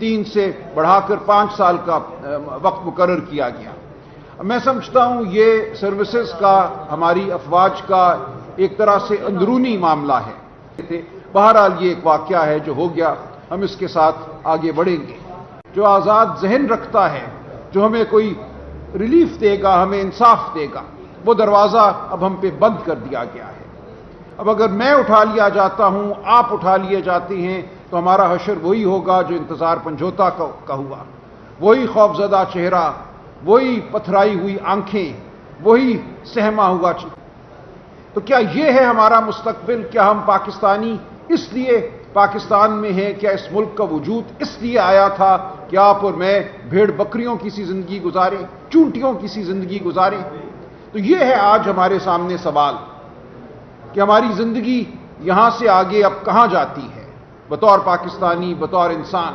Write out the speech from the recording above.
3 سے بڑھا کر 5 سال کا وقت مقرر کیا گیا۔ میں سمجھتا ہوں یہ سروسز کا، ہماری افواج کا ایک طرح سے اندرونی معاملہ ہے۔ بہرحال یہ ایک واقعہ ہے جو ہو گیا، ہم اس کے ساتھ آگے بڑھیں گے۔ جو آزاد ذہن رکھتا ہے، جو ہمیں کوئی ریلیف دے گا، ہمیں انصاف دے گا، وہ دروازہ اب ہم پہ بند کر دیا گیا ہے۔ اب اگر میں اٹھا لیا جاتا ہوں، آپ اٹھا لیے جاتے ہیں، تو ہمارا حشر وہی ہوگا جو انتظار پنجوتا کا ہوا، وہی خوفزدہ چہرہ، وہی پتھرائی ہوئی آنکھیں، وہی سہما ہوا تو کیا یہ ہے ہمارا مستقبل؟ کیا ہم پاکستانی اس لیے پاکستان میں ہیں؟ کیا اس ملک کا وجود اس لیے آیا تھا کہ آپ اور میں بھیڑ بکریوں کی سی زندگی گزاریں، چونٹیوں کی سی زندگی گزاریں؟ تو یہ ہے آج ہمارے سامنے سوال کہ ہماری زندگی یہاں سے آگے اب کہاں جاتی ہے، بطور پاکستانی، بطور انسان۔